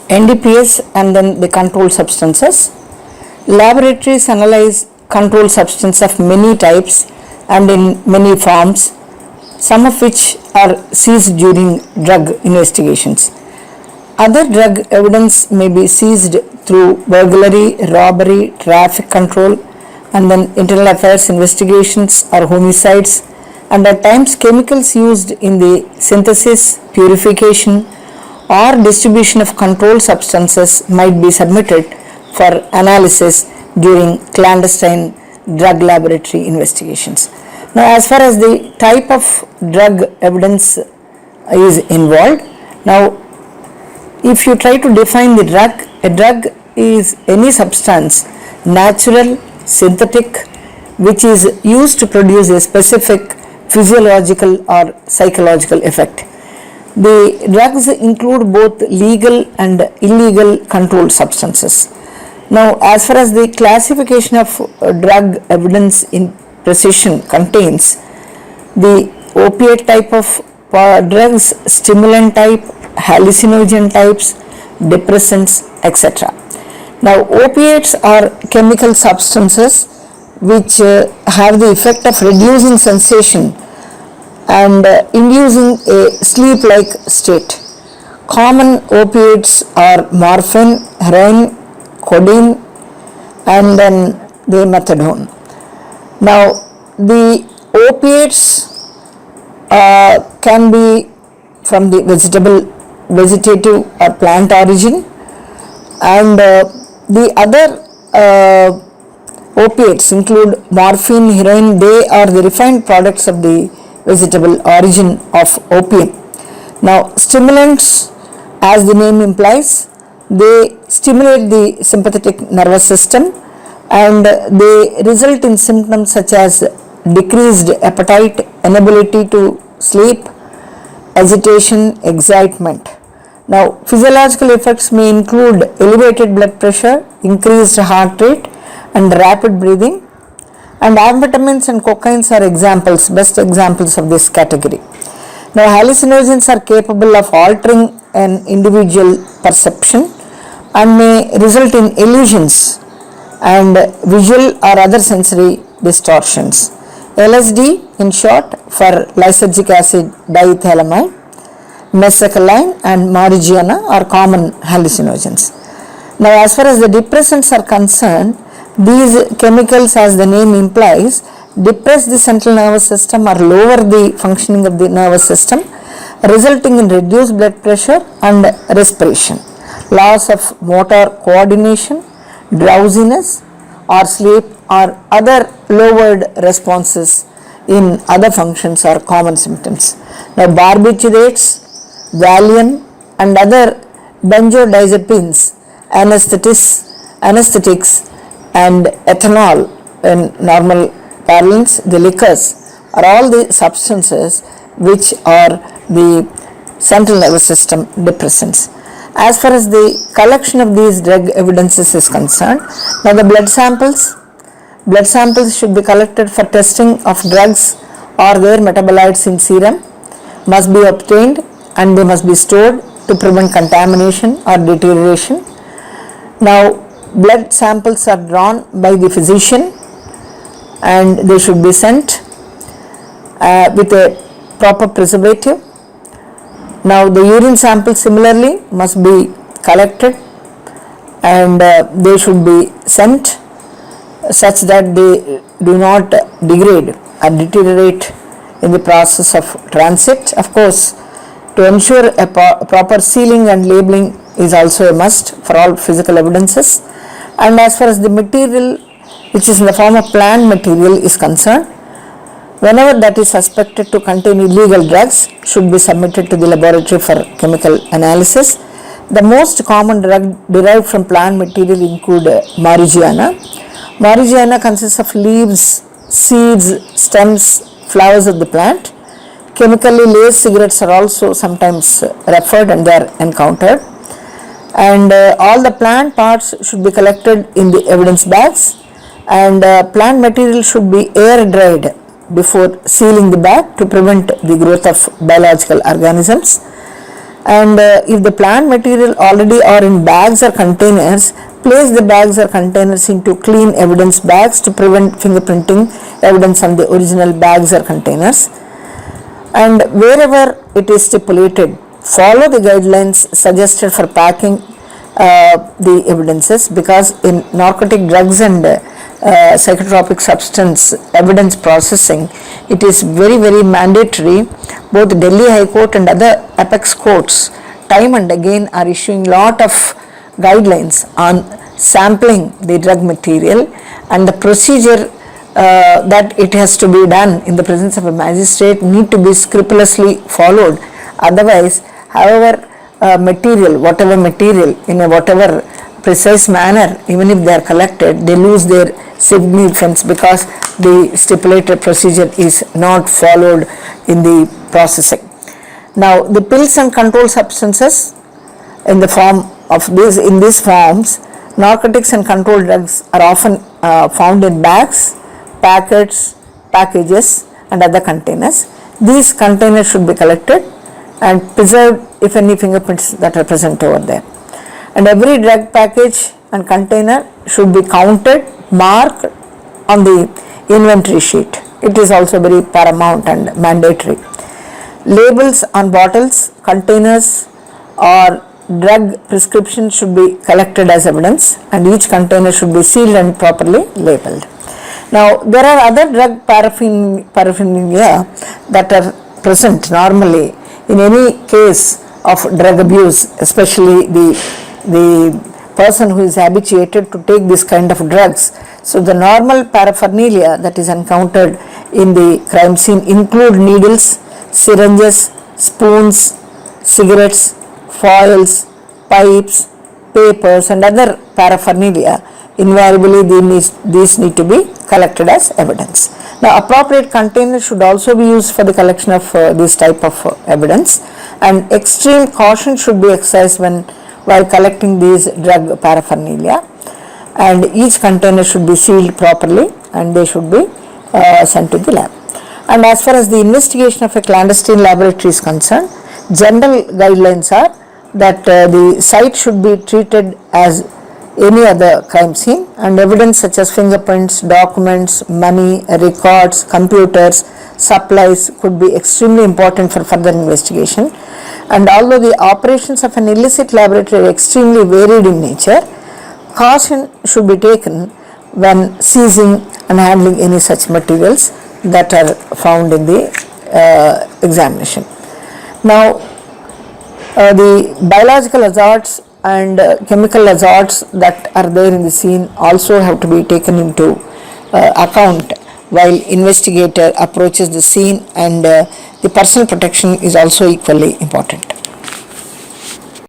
NDPS and then the controlled substances. Laboratories analyze controlled substances of many types and in many forms, some of which are seized during drug investigations. Other drug evidence may be seized through burglary, robbery, traffic control, and then internal affairs investigations or homicides, and at times chemicals used in the synthesis, purification, or distribution of controlled substances might be submitted for analysis during clandestine drug laboratory investigations. Now, as far as the type of drug evidence is involved, now if you try to define the drug, a drug is any substance, natural, synthetic, which is used to produce a specific physiological or psychological effect. The drugs include both legal and illegal controlled substances. Now, as far as the classification of drug evidence in precision contains the opiate type of drugs, stimulant type, hallucinogen types, depressants, etc. Now, opiates are chemical substances which have the effect of reducing sensation and inducing a sleep-like state. Common opiates are morphine, heroin, codeine, and then the methadone. Now, the opiates can be from the vegetative or plant origin, and the other opiates include morphine, heroin. They are the refined products of the vegetable origin of opium. Now, stimulants, as the name implies, they stimulate the sympathetic nervous system and they result in symptoms such as decreased appetite, inability to sleep, agitation, excitement. Now, physiological effects may include elevated blood pressure, increased heart rate, and rapid breathing. And amphetamines and cocaines are examples, best examples of this category. Now, hallucinogens are capable of altering an individual perception and may result in illusions and visual or other sensory distortions. LSD, in short, for lysergic acid diethylamide, mescaline and marijuana are common hallucinogens. Now, as far as the depressants are concerned, these chemicals, as the name implies, depress the central nervous system or lower the functioning of the nervous system, resulting in reduced blood pressure and respiration, loss of motor coordination, drowsiness or sleep or other lowered responses in other functions are common symptoms. Now, barbiturates, Valium and other benzodiazepines, anesthetics and ethanol in normal parlance, the liquors, are all the substances which are the central nervous system depressants. As far as the collection of these drug evidences is concerned, now the blood samples should be collected for testing of drugs or their metabolites in serum, must be obtained and they must be stored to prevent contamination or deterioration. Now, blood samples are drawn by the physician and they should be sent with a proper preservative. Now, the urine samples similarly must be collected and they should be sent such that they do not degrade or deteriorate in the process of transit. Of course, to ensure a proper sealing and labeling is also a must for all physical evidences. And as far as the material which is in the form of plant material is concerned, whenever that is suspected to contain illegal drugs, should be submitted to the laboratory for chemical analysis. The most common drug derived from plant material include marijuana. Marijuana consists of leaves, seeds, stems, flowers of the plant. Chemically laced cigarettes are also sometimes referred and they are encountered. And all the plant parts should be collected in the evidence bags, and plant material should be air dried before sealing the bag to prevent the growth of biological organisms. And if the plant material already are in bags or containers, place the bags or containers into clean evidence bags to prevent fingerprinting evidence on the original bags or containers. And wherever it is stipulated, follow the guidelines suggested for packing the evidences, because in narcotic drugs and psychotropic substance evidence processing, it is very mandatory. Both Delhi High Court and other apex courts time and again are issuing lot of guidelines on sampling the drug material, and the procedure that it has to be done in the presence of a magistrate need to be scrupulously followed. Otherwise, however whatever material in a whatever precise manner, even if they are collected, they lose their significance because the stipulated procedure is not followed in the processing. Now, the pills and controlled substances in the form of in these forms, narcotics and controlled drugs are often found in bags, packets, packages and other containers. These containers should be collected and preserved if any fingerprints that are present over there. And every drug package and container should be counted, marked on the inventory sheet. It is also very paramount and mandatory. Labels on bottles, containers or drug prescription should be collected as evidence, and each container should be sealed and properly labeled. Now, there are other drug paraphernalia that are present normally in any case of drug abuse, especially the person who is habituated to take this kind of drugs. So, the normal paraphernalia that is encountered in the crime scene include needles, syringes, spoons, cigarettes, foils, pipes, papers and other paraphernalia. Invariably these need to be collected as evidence. Now, appropriate containers should also be used for the collection of this type of evidence, and extreme caution should be exercised while collecting these drug paraphernalia, and each container should be sealed properly and they should be sent to the lab. And as far as the investigation of a clandestine laboratory is concerned, general guidelines are that the site should be treated as any other crime scene, and evidence such as fingerprints, documents, money, records, computers, supplies could be extremely important for further investigation. And although the operations of an illicit laboratory are extremely varied in nature, caution should be taken when seizing and handling any such materials that are found in the examination. Now, the biological hazards and chemical hazards that are there in the scene also have to be taken into account while investigator approaches the scene, and the personal protection is also equally important.